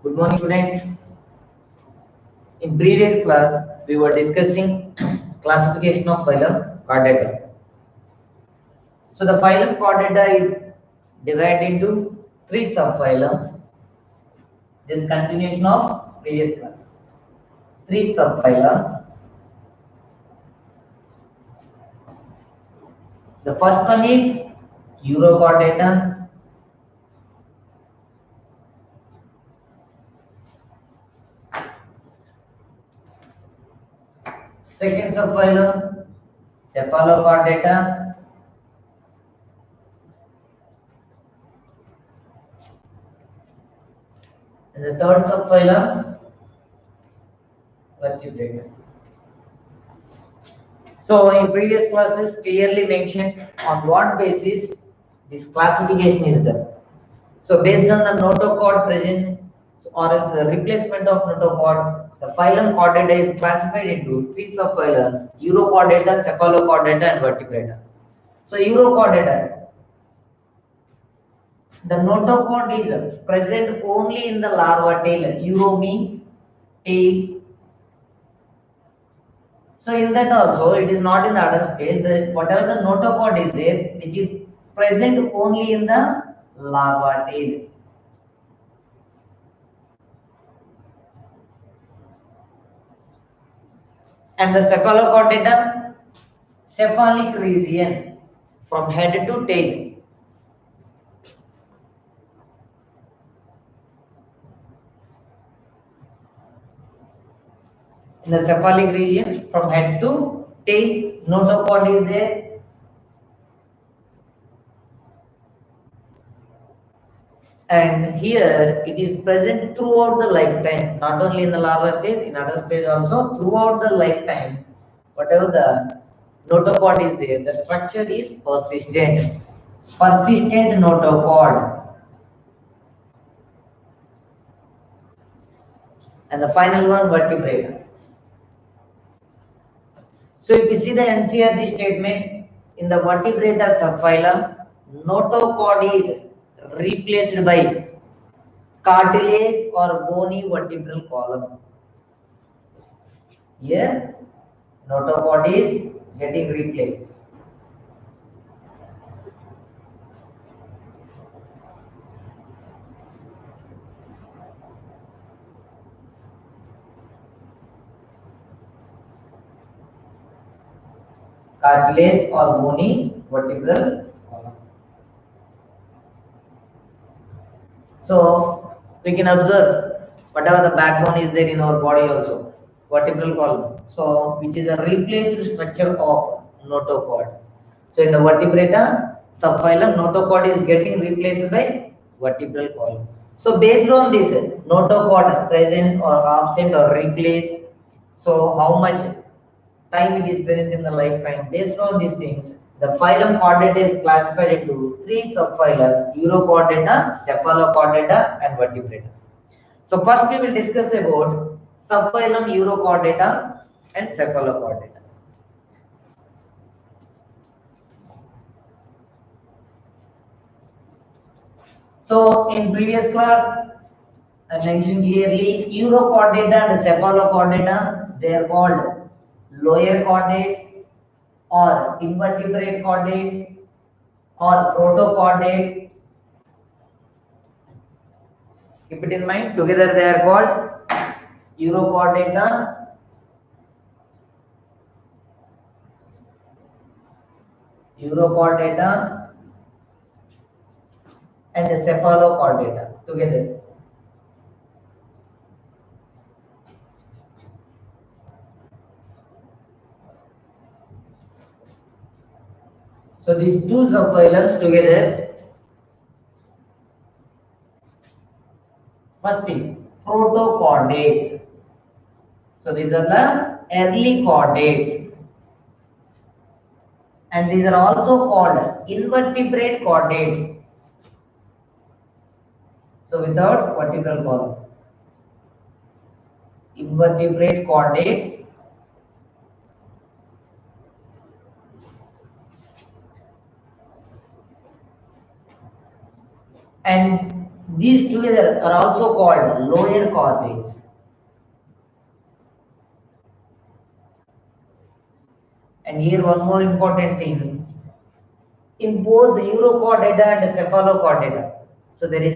Good morning, students. In previous class, we were discussing classification of phylum Chordata. So the phylum Chordata is divided into three subphylums. This continuation of previous class. Three subphylums. The first one is Urochordata. Second subphylum Cephalochordata. And the third subphylum Vertebrata. So in previous classes clearly mentioned on what basis this classification is done. So based on the notochord presence or as the replacement of notochord, the phylum Chordata is classified into three subphylums: Urochordata, Cephalochordata, and Vertebrata. So Urochordata, the notochord is present only in the larva tail. Uro means tail. So in that also, it is not in the adult stage. Whatever the notochord is there, which is present only in the larva tail. And the cephalochordata, cephalic region from head to tail. In the cephalic region from head to tail, notochord is there. And here it is present throughout the lifetime, not only in the larva stage, in adult stage also, throughout the lifetime. Whatever the notochord is there, the structure is persistent. Persistent notochord. And the final one, vertebrate. So if you see the NCERT statement, in the vertebrata subphylum, notochord is replaced by cartilage or bony vertebral column. Here, notochord is getting replaced. Cartilage or bony vertebral column. So we can observe whatever the backbone is there in our body also, vertebral column. So which is a replaced structure of notochord. So in the vertebrata subphylum, notochord is getting replaced by vertebral column. So based on this, notochord present or absent or replaced. So how much time it is present in the lifetime. Based on these things, the phylum Chordata is classified into three subphylums: Urochordata, Cephalochordata, and Vertebrata. So first we will discuss about subphylum Urochordata and Cephalochordata. So in previous class, I mentioned clearly Urochordata and Cephalochordata, they are called lower chordates or invertebrate chordates or protochordates. Keep it in mind, together they are called Urochordata and Cephalochordata together. So these two subphylums together, must be protochordates. So these are the early chordates. And these are also called invertebrate chordates. So without vertebral column. Invertebrate chordates and These together are also called lower chordates. And here one more important thing, in both the urochordata and cephalochordata, so there is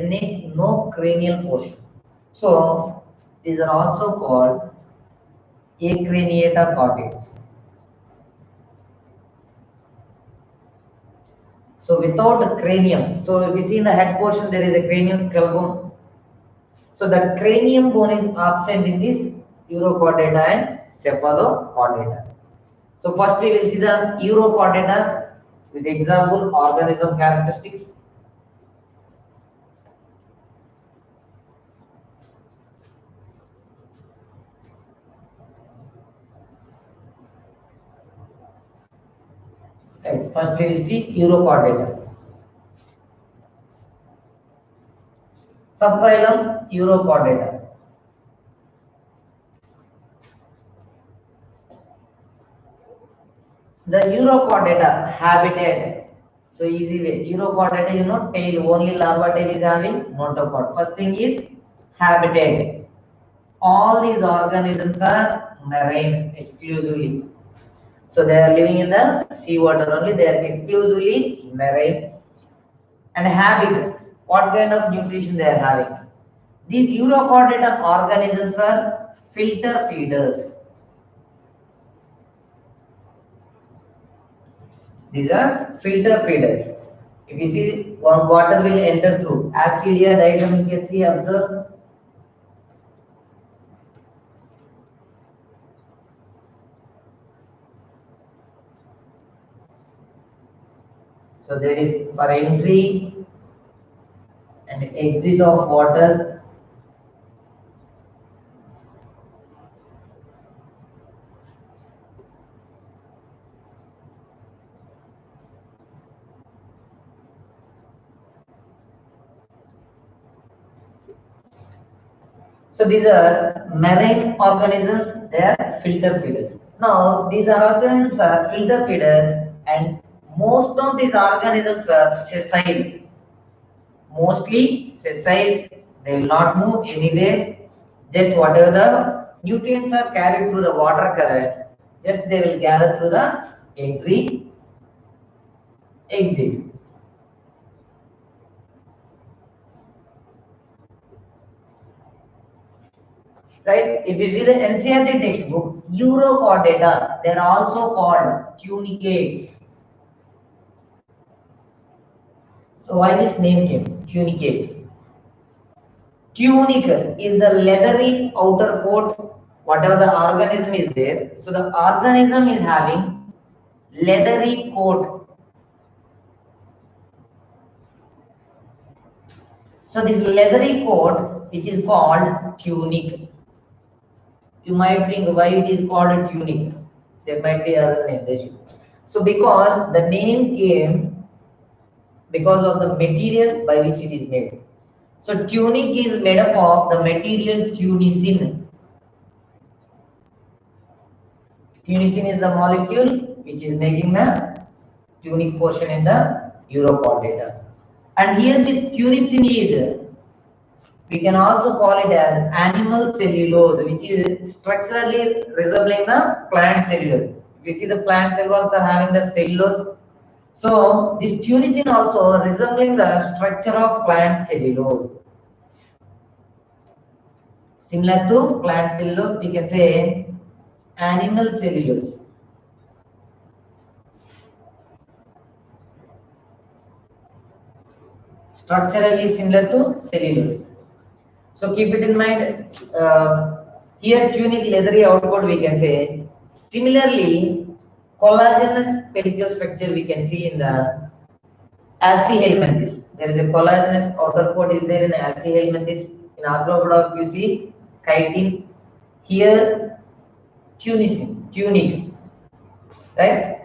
no cranial portion. So these are also called acraniata chordates. So without a cranium, so if you see in the head portion there is a cranium skull bone. So that cranium bone is absent in this urochordata and cephalochordata. So first we will see the urochordata with example organism characteristics. Right. First we will see urochordata. Subphylum urochordata. The urochordata habitat. So easy way. Urochordata, tail, only larva tail is having notochord. First thing is habitat. All these organisms are marine exclusively. So they are living in the seawater only. They are exclusively marine. And habit. What kind of nutrition they are having? These urochordata organisms are filter feeders. These are filter feeders. If you see, one water will enter through acidia diagram, you can see, observe. So there is for entry and exit of water. So these are marine organisms, they are filter feeders. Now these organisms are filter feeders and most of these organisms are sessile. Mostly sessile, they will not move anywhere. Just whatever the nutrients are carried through the water currents, just they will gather through the entry, exit. Right? If you see the NCERT textbook, urochordata, they are also called tunicates. So why this name came? Tunicates. Tunic is the leathery outer coat, whatever the organism is there. So the organism is having leathery coat. So this leathery coat, which is called tunic. You might think why it is called a tunic. There might be other name. So because the name came because of the material by which it is made. So tunic is made up of the material tunicin. Tunicin is the molecule which is making the tunic portion in the urochordata. And here this tunicin is, we can also call it as animal cellulose, which is structurally resembling the plant cellulose. If you see the plant cells are having the cellulose. So this tunicin also resembling the structure of plant cellulose. Similar to plant cellulose, we can say animal cellulose. Structurally similar to cellulose. So keep it in mind. Here tunic leathery output we can say. Similarly, collagenous pellicle structure we can see in the Alci-Helminthes. There is a collagenous outer coat is there in Alci-Helminthes. In arthropoda you see chitin. Here tunicin, tunic. Right?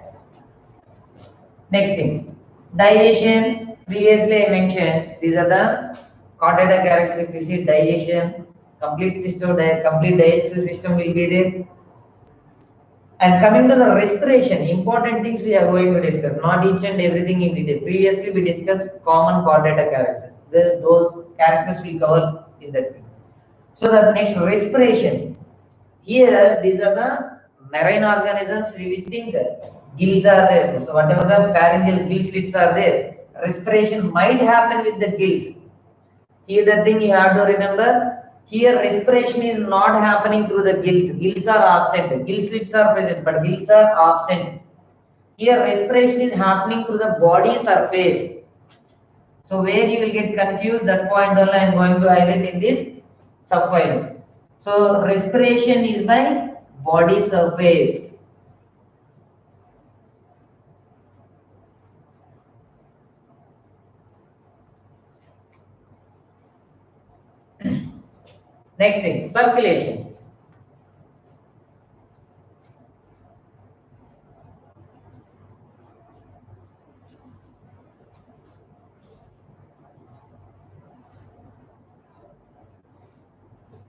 Next thing, digestion. Previously I mentioned these are the chordata characteristics. We see digestion, complete digestive system will be there. And coming to the respiration, important things we are going to discuss. Not each and everything in detail. Previously we discussed common chordata characters. those characters will cover in that thing. So the next respiration. Here, these are the marine organisms. We will think gills are there. So whatever the pharyngeal gill slits are there, respiration might happen with the gills. Here the thing you have to remember. Here respiration is not happening through the gills. Gills are absent. Gill slits are present, but gills are absent. Here respiration is happening through the body surface. So where you will get confused, that point only I am going to highlight in this subphylum. So respiration is by body surface. Next thing, circulation.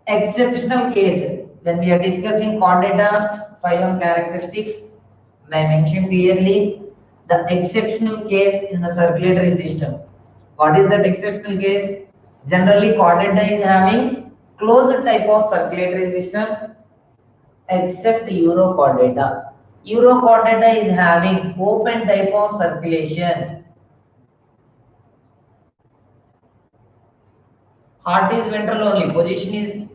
Exceptional case, when we are discussing chordata phylum characteristics, I mentioned clearly the exceptional case in the circulatory system. What is that exceptional case? Generally, chordata is having closed type of circulatory system except urochordata. Urochordata is having open type of circulation. Heart is ventral only, position is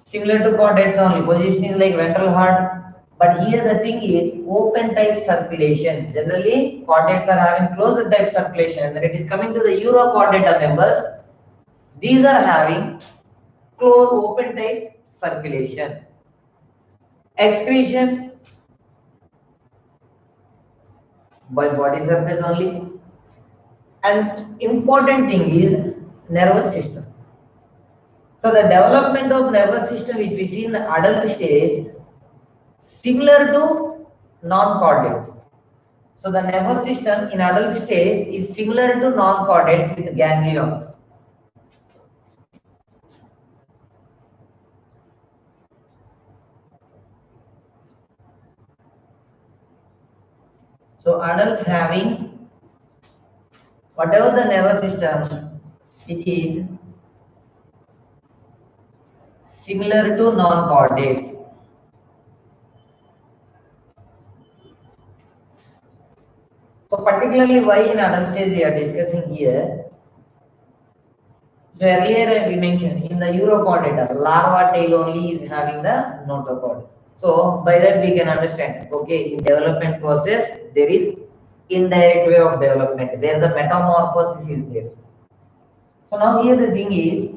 similar to chordates only, position is like ventral heart. But here the thing is open type circulation. Generally, chordates are having closed type circulation. When it is coming to the urochordata members, these are having closed open type circulation. Excretion by body surface only. And important thing is nervous system. So the development of nervous system which we see in the adult stage similar to non-chordates. So the nervous system in adult stage is similar to non-chordates with ganglions. So adults having whatever the nervous system which is similar to non-chordates. So particularly why in adult stage we are discussing here. So earlier we mentioned in the urochordata, larva tail only is having the notochord. So by that we can understand, okay, in development process there is indirect way of development where the metamorphosis is there. So now here the thing is,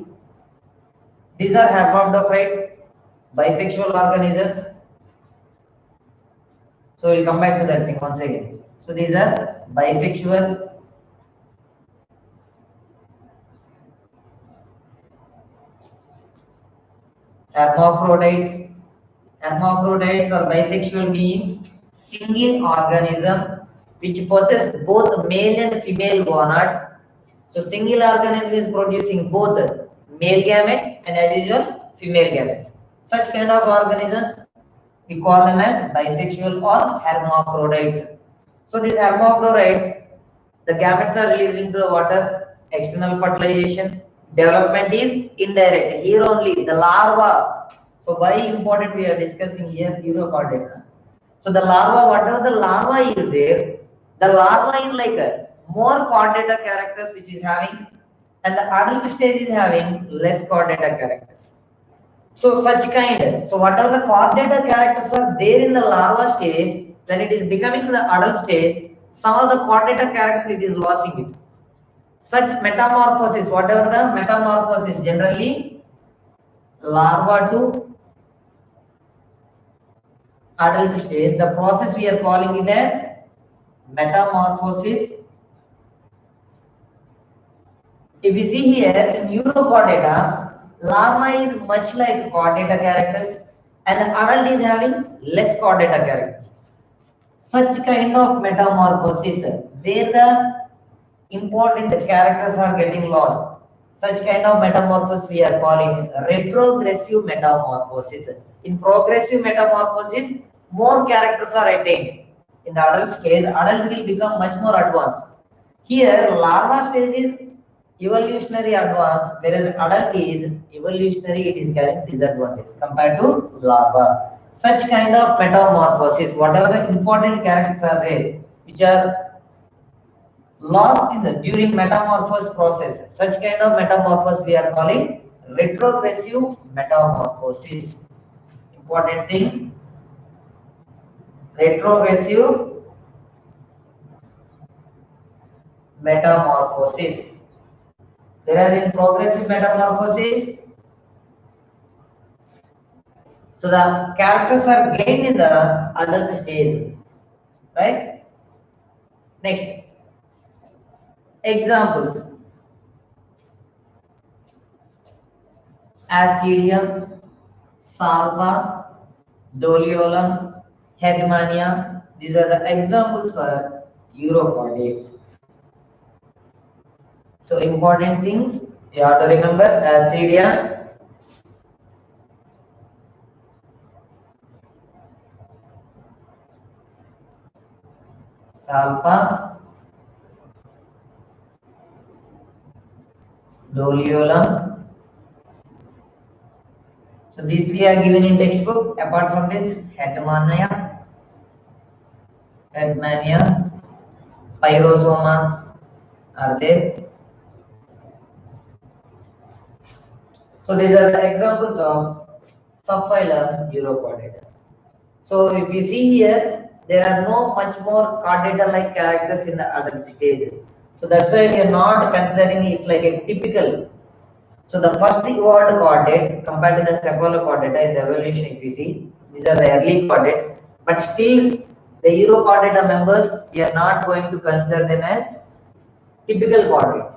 these are hermaphrodites, bisexual organisms. So we'll come back to that thing once again. So these are bisexual, hermaphrodites. Hermaphrodites or bisexual means single organism which possess both male and female gonads. So single organism is producing both male gamete and as usual female gametes. Such kind of organisms we call them as bisexual or hermaphrodites. So these hermaphrodites, the gametes are released into the water, external fertilization. Development is indirect. Here only the larva. So why important we are discussing here urochordata. So the larva, whatever the larva is there, the larva is like a more chordata characters which is having, and the adult stage is having less chordata characters. So such kind, so whatever the chordata characters are there in the larva stage, when it is becoming the adult stage, some of the chordata characters it is losing it. Such metamorphosis, whatever the metamorphosis, generally larva to adult stage, the process we are calling it as metamorphosis. If you see here in urochordata, larva is much like chordata characters and the adult is having less chordata characters. Such kind of metamorphosis where the important characters are getting lost. Such kind of metamorphosis we are calling retrogressive metamorphosis. In progressive metamorphosis, more characters are attained. In the adult stage, adult will become much more advanced. Here, larva stage is evolutionary advance, whereas adult is evolutionary, it is carrying disadvantage compared to larva. Such kind of metamorphosis, whatever the important characters are there, which are lost in the during metamorphosis process, such kind of metamorphosis we are calling retrogressive metamorphosis. Important thing, retrogressive metamorphosis. Whereas in progressive metamorphosis, so the characters are gained in the adult stage, right? Next, examples: Ascidium, Sarva, Doliolum, Headmania. These are the examples for Eurochordates. So important things you have to remember: Ascidium, Salpa, Doliolum. So these three are given in textbook. Apart from this, Headmania, Pyrosoma are there. So these are the examples of subphylum Urochordata. So if you see here, there are no much more chordata-like characters in the adult stage. So that's why we are not considering it's like a typical. So the first evolved chordate compared to the cephalochordata in the evolution, if you see, these are the early chordate, but still the Urochordata members, we are not going to consider them as typical chordates.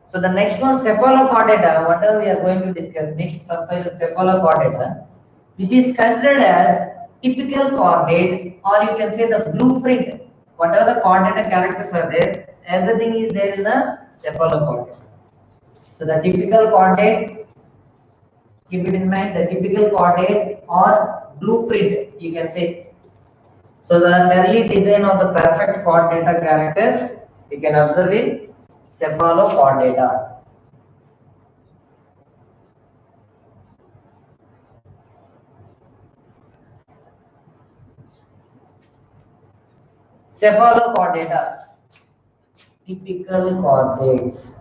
So the next one, cephalochordata, whatever we are going to discuss next, subphylum cephalochordata, which is considered as typical chordate, or you can say the blueprint. Whatever the chordata characters are there, everything is there in the cephalochordata. So the typical chordate, keep it in mind, the typical chordate or blueprint, you can say. So the early design of the perfect chordata characters, you can observe in cephalochordata. Cephalochordata, typical chordates.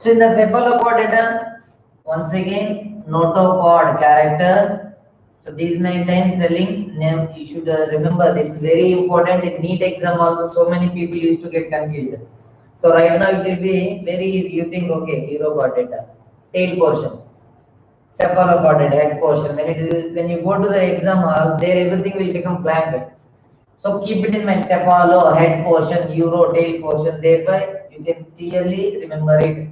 So in the cephalochordata, once again, notochord character. So these 9 times the link name you should remember. This is very important. In NEET exam also, so many people used to get confused. So right now it will be very easy. You think, okay, Urochordata, tail portion, cephalochordata, head portion. When you go to the exam hall, there everything will become blank. So keep it in mind: cephalo, head portion, euro, tail portion. Thereby you can clearly remember it.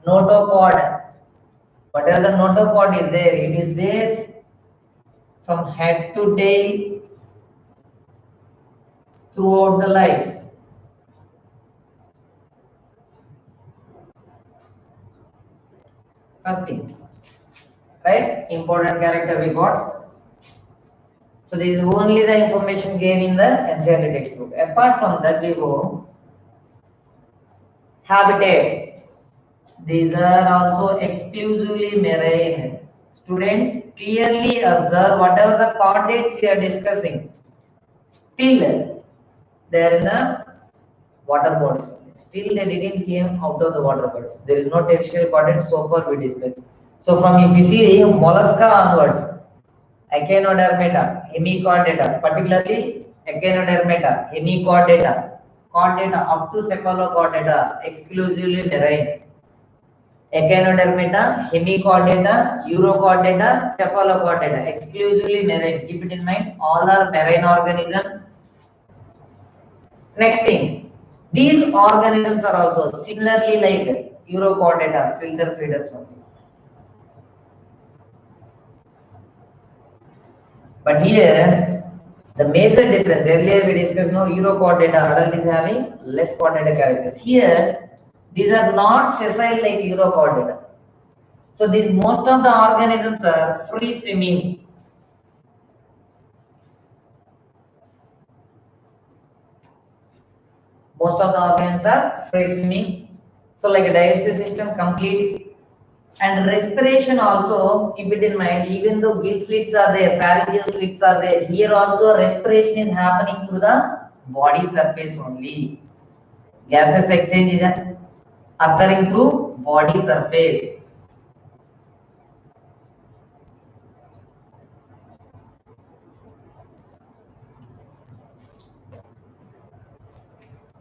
Notochord. Whatever the notochord is there, it is there from head to tail throughout the life. First thing, right? Important character we got. So this is only the information given in the NCERT textbook. Apart from that, we go habitat. These are also exclusively marine. Students clearly observe whatever the chordates we are discussing. Still, they are in the water bodies. Still, they didn't came out of the water bodies. There is no textual chordate so far we discussed. So from if you see mollusca onwards, Echinodermata, hemichordata, particularly Echinodermata, hemichordata, chordata up to cephalochordata, exclusively marine. Echinodermata, hemichordata, urochordata, cephalochordata, exclusively marine. Keep it in mind, all are marine organisms. Next thing, these organisms are also similarly like Urochordata, filter feeders only. But here, the major difference, earlier we discussed, no, Urochordata, adult is having less chordata characters. Here, these are not sessile like Urochordata. So most of the organisms are free swimming. Most of the organs are free swimming. So like a digestive system complete, and respiration also keep it in mind. Even though gill slits are there, pharyngeal slits are there, here also respiration is happening through the body surface only. Gases exchange is occurring through body surface.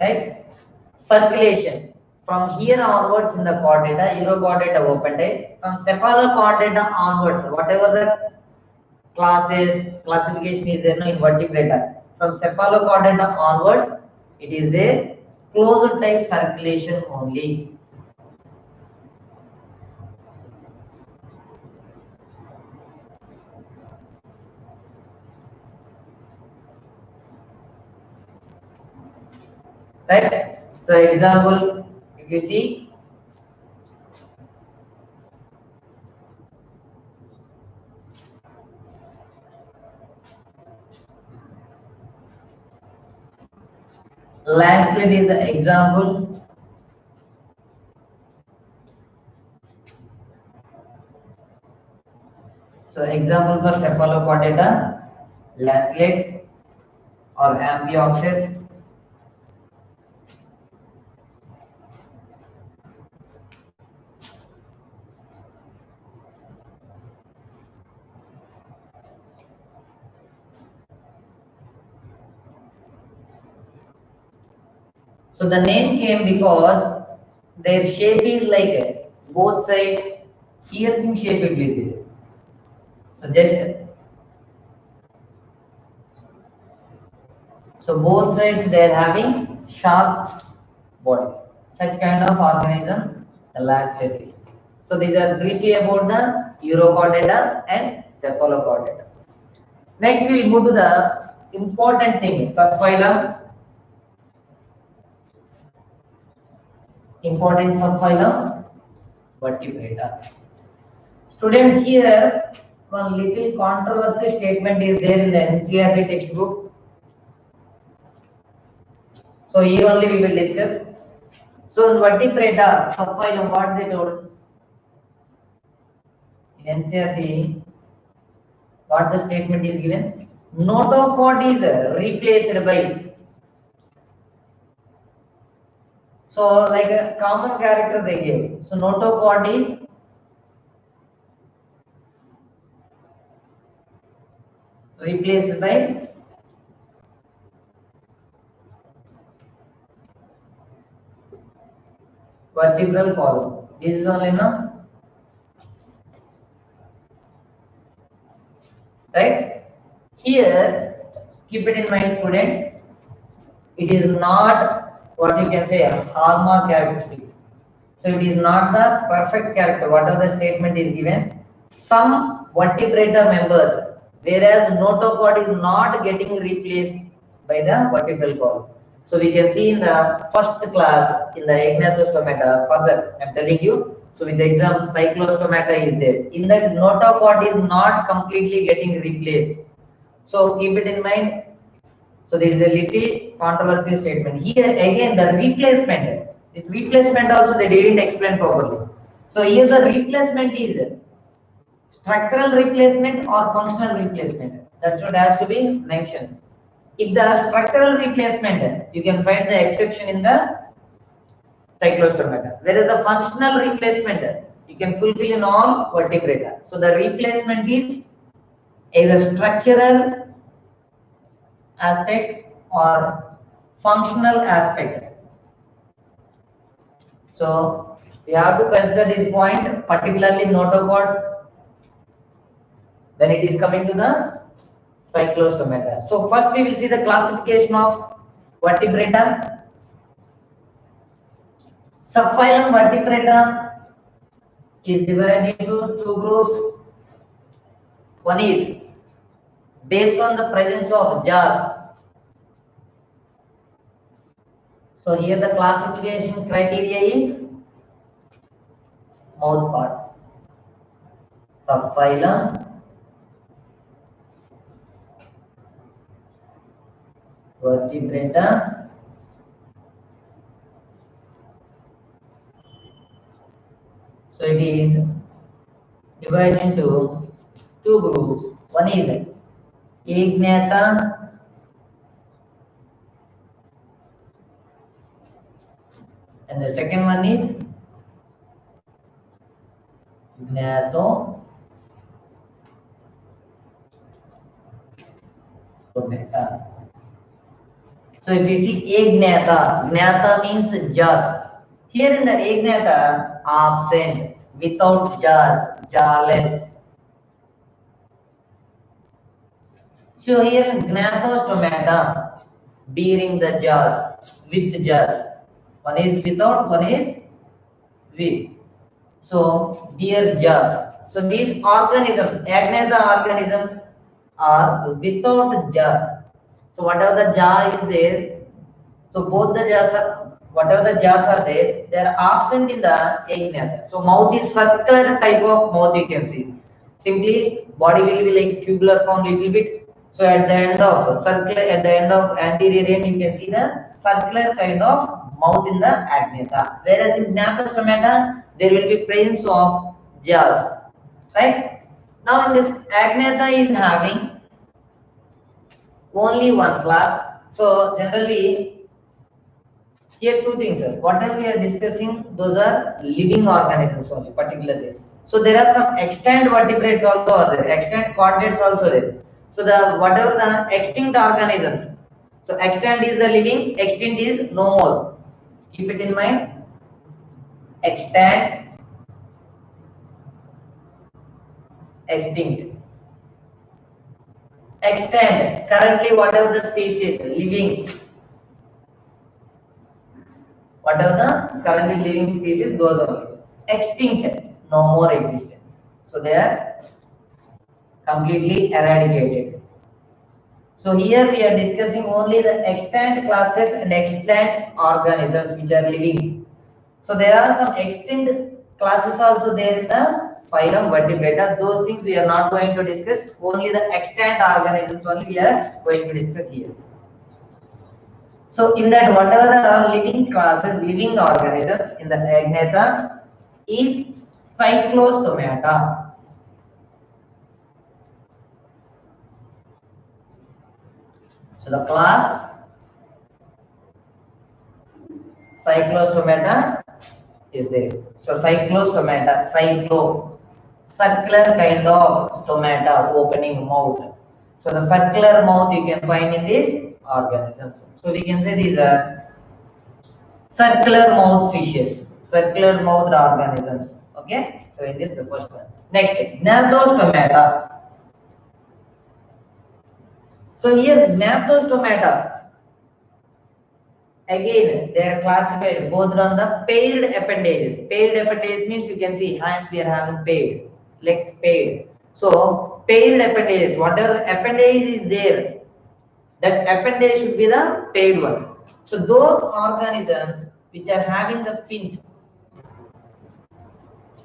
Right? Circulation. From here onwards in the chordata, urochordata open type. From cephalochordata onwards, whatever the classification is there no, in vertebrata. From cephalochordata onwards, it is there closed type circulation only. Right? So example, if you see, landslide is the example. So example for cephalochordata, landslide or amphioxus. So the name came because their shape is like both sides piercing shape it will be there. So both sides they are having sharp body. Such kind of organism the last layer is. So these are briefly about the urochordata and cephalochordata. Next we will move to the important thing, subphylum. Important subphylum, vertebrata. Students, here one little controversial statement is there in the NCERT textbook. So here only we will discuss. So in vertebrata, subphylum, what they told in NCERT, what the statement is given? Notochord is replaced by. So like a common character they gave. So notochord is replaced by vertebral column. This is only no, right? Here, keep it in mind, students. It is not what you can say a hallmark characteristics. So it is not the perfect character. Whatever the statement is given, some vertebrata members, whereas notochord is not getting replaced by the vertebral column. So we can see in the first class in the agnatostomata. Further, I am telling you. So with the example, cyclostomata is there. In that, notochord is not completely getting replaced. So keep it in mind. So there is a little controversial statement. Here again the replacement. This replacement also they didn't explain properly. So here the replacement is structural replacement or functional replacement. That should has to be mentioned. If the structural replacement, you can find the exception in the cyclostomata. Whereas the functional replacement, you can fulfill in all vertebrata. So the replacement is either structural aspect or functional aspect. So we have to consider this point, particularly notochord, when it is coming to the cyclostomata. So first we will see the classification of vertebrata. Subphylum vertebrata is divided into two groups. One is based on the presence of jaws. So here the classification criteria is mouth parts. Subphylum vertebrata is divided into two groups. One is Agnatha and the second one is Gnatostomata. So if you see Agnatha, Gnatha means jaws. Here in the Agnatha, absent, without jaws, jawless. So here in Gnatostomata, bearing the jaws, with the jaws. One is without, one is with. So bear jaws. So these organisms, Agnatha organisms are without jaws. So whatever the jaw is there, so both the jaws are, whatever the jaws are there, they are absent in the Agnatha. So mouth is circular type of mouth you can see. Simply body will be like tubular form little bit. So at the end of circular, at the end of anterior end, you can see the circular kind of mouth in the Agnatha. Whereas in Gnatostomata, there will be presence of jaws. Right? Now in this Agnatha is having only one class. So generally, here two things. Whatever we are discussing, those are living organisms only, particularly. So there are some extant vertebrates also are there, extant chordates also there. So the whatever the extinct organisms. So extant is the living, extinct is no more. Keep it in mind. Extant, extinct. Extant, currently whatever the species living, whatever the currently living species, those only. Extinct, no more existence. So they are completely eradicated. So here we are discussing only the extant classes and extant organisms which are living. So there are some extinct classes also there in the phylum vertebrata. Those things we are not going to discuss. Only the extant organisms only we are going to discuss here. So in that whatever the living classes, living organisms in the Agnatha is Cyclostomata. So the class Cyclostomata is there. So Cyclostomata, cyclo, circular kind of stomata, opening mouth. So the circular mouth you can find in these organisms. So we can say these are circular mouth fishes, circular mouthed organisms. Okay. So in this the first one. Next, Gnatostomata. So here Gnatostomata, again they are classified both on the paired appendages. Paired appendages means you can see hands we are having paired, legs paired. So paired appendages, whatever appendage is there, that appendage should be the paired one. So those organisms which are having the fins,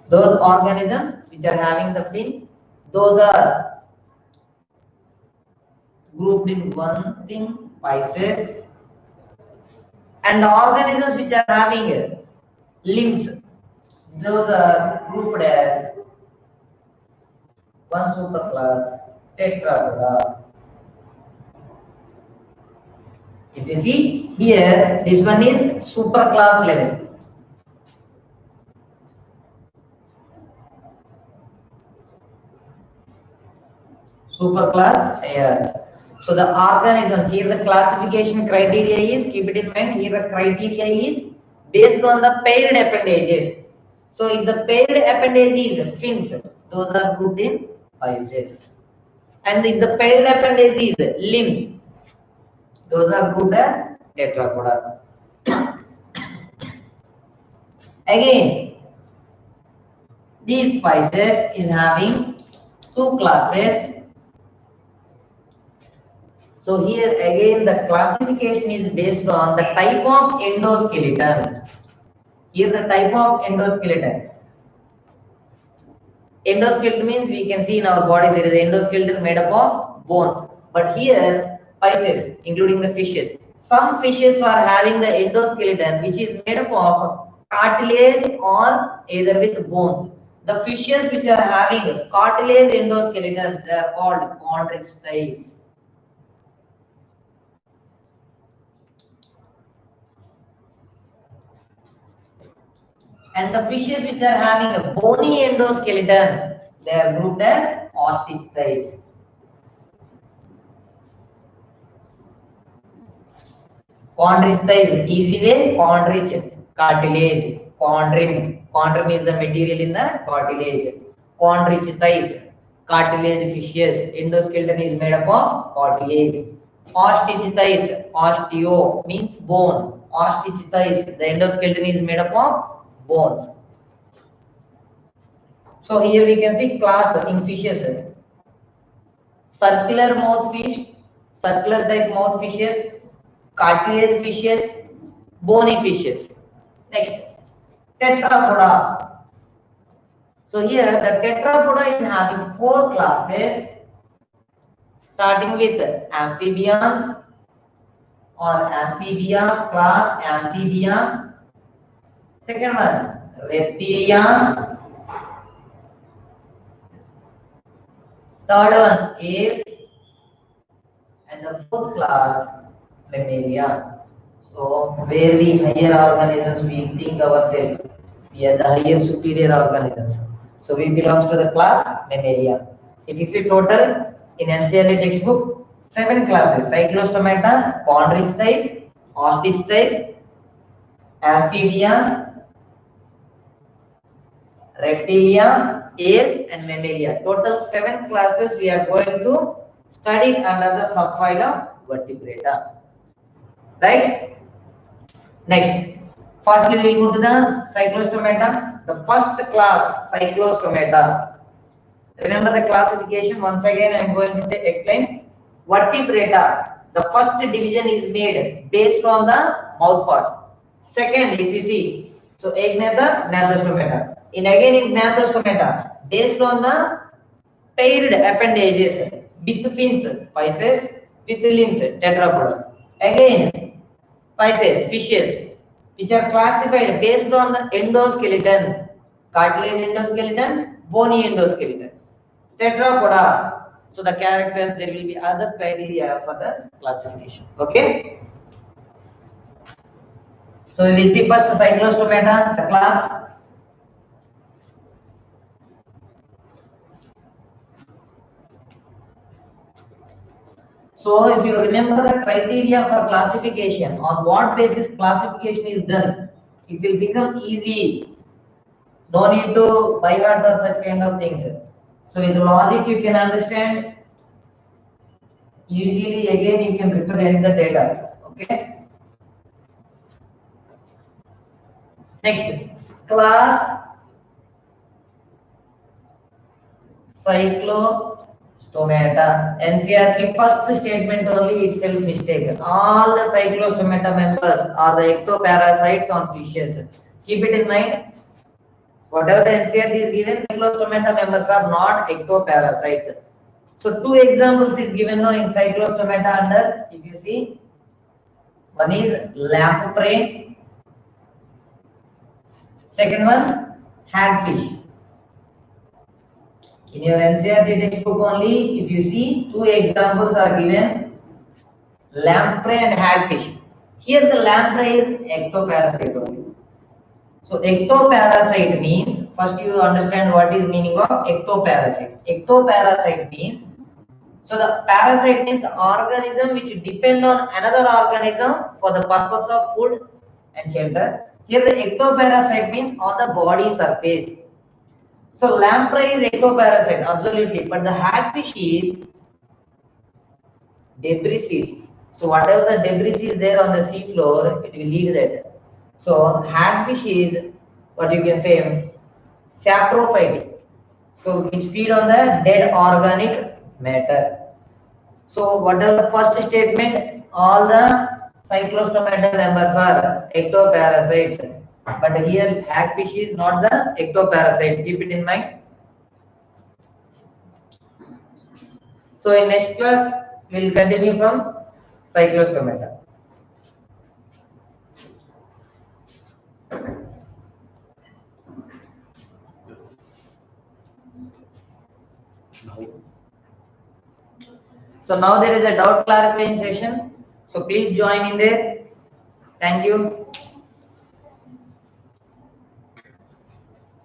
those organisms which are having the fins, those are grouped in one thing, Pisces, and the organisms which are having limbs, those are grouped as one superclass, Tetrapoda. If you see here, this one is superclass level. Superclass, yeah. So the organisms here, the classification criteria is, keep it in mind, here the criteria is based on the paired appendages. So if the paired appendage is fins, those are grouped in Pisces. And if the paired appendage is limbs, those are grouped as Tetrapoda. Again, these Pisces is having two classes. So here again the classification is based on the type of endoskeleton. Here the type of endoskeleton. Endoskeleton means we can see in our body there is endoskeleton made up of bones. But here Pisces, including the fishes. Some fishes are having the endoskeleton which is made up of cartilage or either with bones. The fishes which are having cartilage endoskeleton, they are called chondrichthyes. And the fishes which are having a bony endoskeleton, they are grouped as osteichthyes. Chondrichthyes, easy way, chondrich, cartilage, chondrim. Chondrim is the material in the cartilage. Chondrichthyes, cartilage fishes. Endoskeleton is made up of cartilage. Osteichthyes, osteo means bone. Osteichthyes, the endoskeleton is made up of bones. So here we can see class in fishes. Circular mouth fish, circular type mouth fishes, cartilage fishes, bony fishes. Next, tetrapoda. So here the tetrapoda is having 4 classes, starting with amphibians or amphibia class, amphibia. Second one, reptilia. Third one is, and the 4th class, mammalia. So where we higher organisms, we think ourselves we are the higher superior organisms. So we belongs to the class mammalia. If you see total in NCERT textbook, 7 classes: cyclostomata, chondrichthyes, osteichthyes, amphibia, reptilia, apes, and mammalia. Total 7 classes we are going to study under the subphylum vertebrata. Right? Next, firstly we will go to the cyclostomata. The first class, cyclostomata. Remember the classification. Once again, I am going to explain. Vertebrata. The first division is made based on the mouth parts. Second, if you see, so Agnatha, Gnathostomata. In Gnathostomata, based on the paired appendages with fins, pisces, with limbs, tetrapoda. Again, pisces, fishes, which are classified based on the endoskeleton, cartilage endoskeleton, bony endoskeleton. Tetrapoda. So the characters, there will be other criteria for the classification. Okay. So we will see first cyclostomata, the class. So if you remember the criteria for classification, on what basis classification is done, it will become easy. No need to by heart or such kind of things. So with logic you can understand. Usually again you can represent the data. Okay. Next, class cyclostomata. NCERT first statement only itself mistaken. All the cyclostomata members are the ectoparasites on fishes. Keep it in mind. Whatever the NCERT is given, cyclostomata members are not ectoparasites. So 2 examples is given now in cyclostomata under, if you see, one is lamprey, second one hagfish. In your NCERT textbook only, if you see, 2 examples are given, lamprey and hagfish. Here the lamprey is ectoparasite only. So ectoparasite means, first you understand what is meaning of ectoparasite. Ectoparasite means, so the parasite means the organism which depend on another organism for the purpose of food and shelter. Here the ectoparasite means on the body surface. So lamprey is ectoparasite, absolutely, but the hagfish is debris. So whatever the debris is there on the sea floor, it will eat that. So hagfish is what you can say saprophytic. So which feed on the dead organic matter. So what is the first statement? All the cyclostomata members are ectoparasites. But here hagfish is not the ectoparasite. Keep it in mind. So in next class, we will continue from cyclostomata. So now there is a doubt clarification session. So please join in there. Thank you.